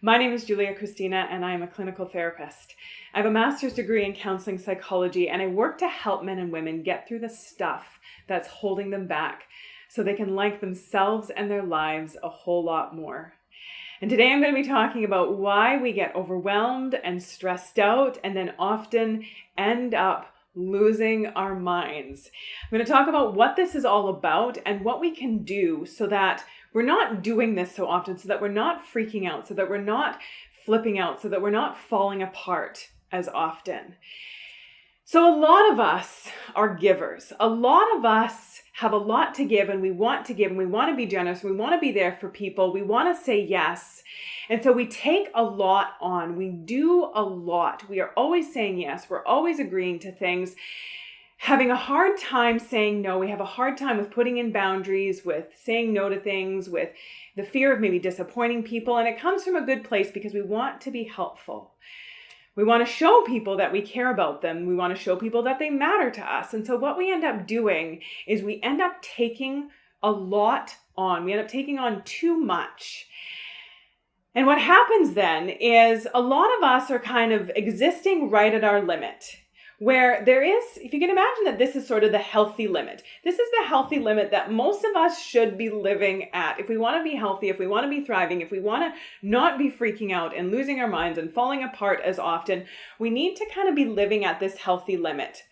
My name is Julia Christina, and I am a clinical therapist. I have a master's degree in counseling psychology, and I work to help men and women get through the stuff that's holding them back so they can like themselves and their lives a whole lot more. And today I'm going to be talking about why we get overwhelmed and stressed out and then often end up losing our minds. I'm going to talk about what this is all about and what we can do so that we're not doing this so often, so that we're not freaking out, so that we're not flipping out, so that we're not falling apart as often. So a lot of us are givers. A lot of us have a lot to give, and we want to give, and we want to be generous. We want to be there for people. We want to say yes. And so we take a lot on. We do a lot. We are always saying yes. We're always agreeing to things, having a hard time saying no. We have a hard time with putting in boundaries, with saying no to things, with the fear of maybe disappointing people. And it comes from a good place because we want to be helpful. We want to show people that we care about them. We want to show people that they matter to us. And so what we end up doing is we end up taking a lot on. We end up taking on too much. And what happens then is a lot of us are kind of existing right at our limit, where there is, if you can imagine that this is sort of the healthy limit. This is the healthy limit that most of us should be living at. If we want to be healthy, if we want to be thriving, if we want to not be freaking out and losing our minds and falling apart as often, we need to kind of be living at this healthy limit.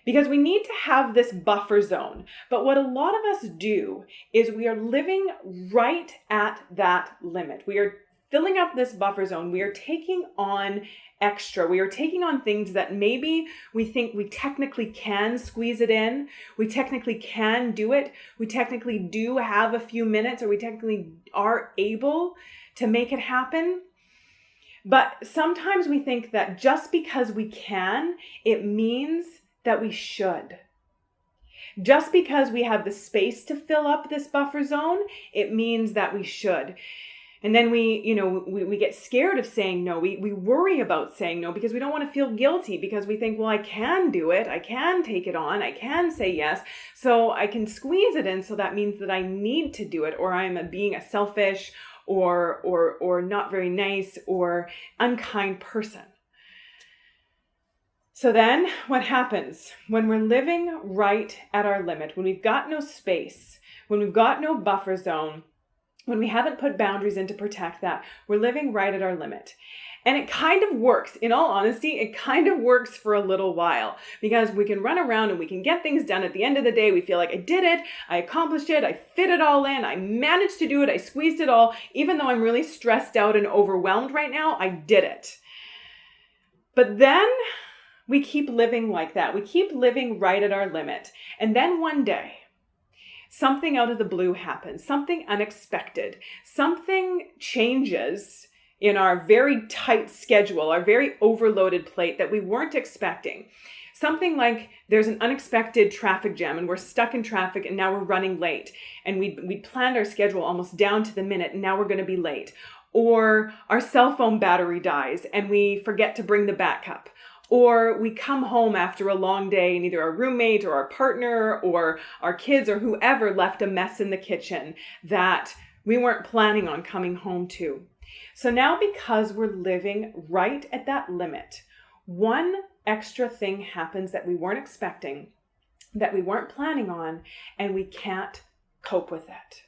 Because we need to have this buffer zone. But what a lot of us do is we are living right at that limit. We are filling up this buffer zone. We are taking on extra. We are taking on things that maybe we think we technically can squeeze it in. We technically can do it. We technically do have a few minutes, or we technically are able to make it happen. But sometimes we think that just because we can, it means that we should. Just because we have the space to fill up this buffer zone, it means that we should. And then we get scared of saying no. We worry about saying no because we don't want to feel guilty, because we think, well, I can do it. I can take it on. I can say yes. So I can squeeze it in. So that means that I need to do it, or I'm being a selfish or not very nice or unkind person. So then what happens when we're living right at our limit, when we've got no space, when we've got no buffer zone, when we haven't put boundaries in to protect that, we're living right at our limit. And it kind of works. In all honesty, it kind of works for a little while, because we can run around and we can get things done. At the end of the day, we feel like I did it, I accomplished it, I fit it all in, I managed to do it, I squeezed it all. Even though I'm really stressed out and overwhelmed right now, I did it. But then we keep living like that. We keep living right at our limit. And then one day, something out of the blue happens, something unexpected, something changes in our very tight schedule, our very overloaded plate that we weren't expecting. Something like there's an unexpected traffic jam and we're stuck in traffic and now we're running late. And we planned our schedule almost down to the minute and now we're going to be late. Or our cell phone battery dies and we forget to bring the backup. Or we come home after a long day and either our roommate or our partner or our kids or whoever left a mess in the kitchen that we weren't planning on coming home to. So now, because we're living right at that limit, one extra thing happens that we weren't expecting, that we weren't planning on, and we can't cope with it.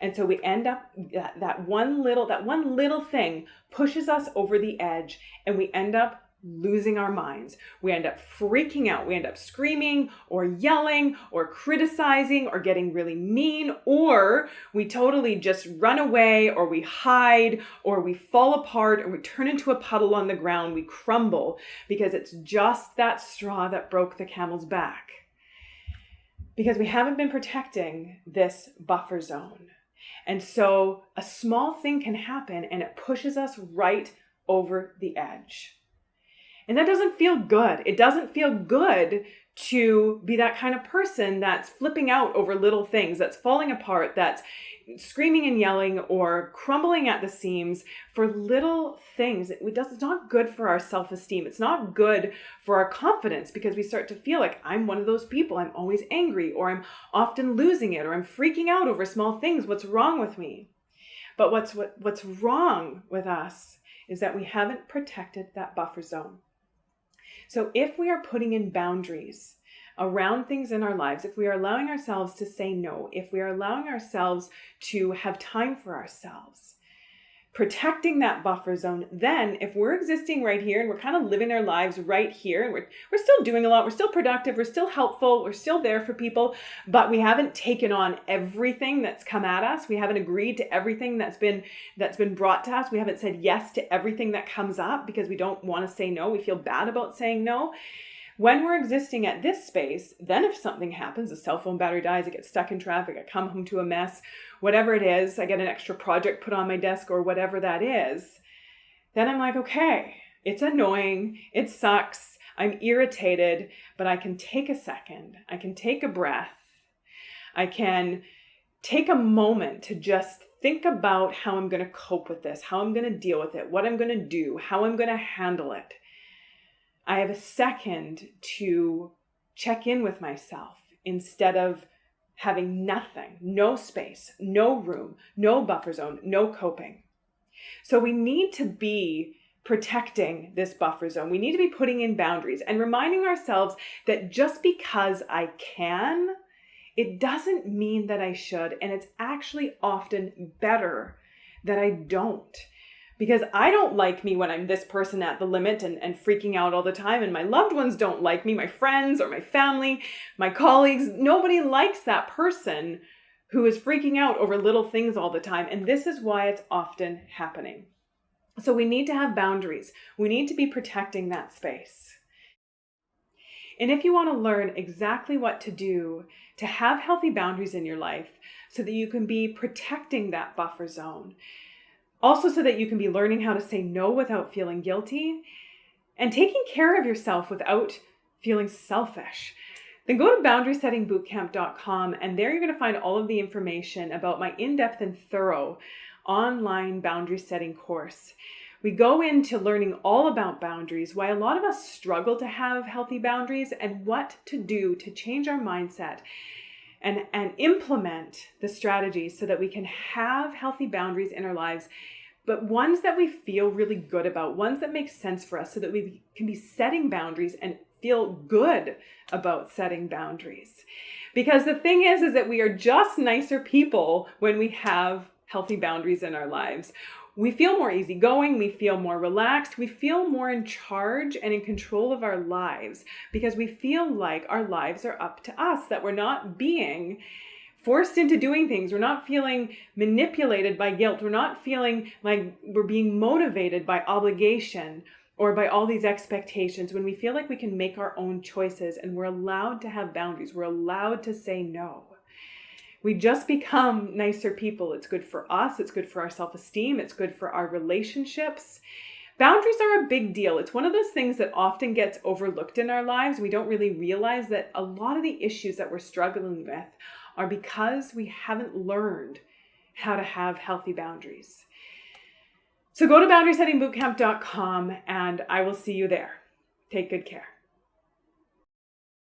And so we end up, that one little thing pushes us over the edge, and we end up losing our minds. We end up freaking out. We end up screaming or yelling or criticizing or getting really mean, or we totally just run away, or we hide, or we fall apart, or we turn into a puddle on the ground. We crumble because it's just that straw that broke the camel's back. Because we haven't been protecting this buffer zone. And so a small thing can happen and it pushes us right over the edge. And that doesn't feel good. It doesn't feel good to be that kind of person that's flipping out over little things, that's falling apart, that's screaming and yelling or crumbling at the seams for little things. It's not good for our self-esteem. It's not good for our confidence, because we start to feel like I'm one of those people. I'm always angry, or I'm often losing it, or I'm freaking out over small things. What's wrong with me? But what's wrong with us is that we haven't protected that buffer zone. So if we are putting in boundaries around things in our lives, if we are allowing ourselves to say no, if we are allowing ourselves to have time for ourselves, protecting that buffer zone, then if we're existing right here and we're kind of living our lives right here and we're still doing a lot, we're still productive, we're still helpful, we're still there for people, but we haven't taken on everything that's come at us. We haven't agreed to everything that's been brought to us. We haven't said yes to everything that comes up because we don't want to say no. We feel bad about saying no. When we're existing at this space, then if something happens, a cell phone battery dies, I get stuck in traffic, I come home to a mess, whatever it is, I get an extra project put on my desk or whatever that is, then I'm like, okay, it's annoying, it sucks, I'm irritated, but I can take a second, I can take a breath, I can take a moment to just think about how I'm going to cope with this, how I'm going to deal with it, what I'm going to do, how I'm going to handle it. I have a second to check in with myself instead of having nothing, no space, no room, no buffer zone, no coping. So we need to be protecting this buffer zone. We need to be putting in boundaries and reminding ourselves that just because I can, it doesn't mean that I should. And it's actually often better that I don't. Because I don't like me when I'm this person at the limit and freaking out all the time. And my loved ones don't like me, my friends or my family, my colleagues. Nobody likes that person who is freaking out over little things all the time. And this is why it's often happening. So we need to have boundaries. We need to be protecting that space. And if you want to learn exactly what to do to have healthy boundaries in your life so that you can be protecting that buffer zone, also so that you can be learning how to say no without feeling guilty and taking care of yourself without feeling selfish, then go to boundarysettingbootcamp.com, and there you're going to find all of the information about my in-depth and thorough online boundary setting course. We go into learning all about boundaries, why a lot of us struggle to have healthy boundaries, and what to do to change our mindset and implement the strategies so that we can have healthy boundaries in our lives, but ones that we feel really good about, ones that make sense for us so that we can be setting boundaries and feel good about setting boundaries. Because the thing is that we are just nicer people when we have healthy boundaries in our lives. We feel more easygoing, we feel more relaxed, we feel more in charge and in control of our lives because we feel like our lives are up to us, that we're not being forced into doing things. We're not feeling manipulated by guilt. We're not feeling like we're being motivated by obligation or by all these expectations, when we feel like we can make our own choices and we're allowed to have boundaries. We're allowed to say no. We just become nicer people. It's good for us. It's good for our self-esteem. It's good for our relationships. Boundaries are a big deal. It's one of those things that often gets overlooked in our lives. We don't really realize that a lot of the issues that we're struggling with are because we haven't learned how to have healthy boundaries. So go to boundarysettingbootcamp.com and I will see you there. Take good care.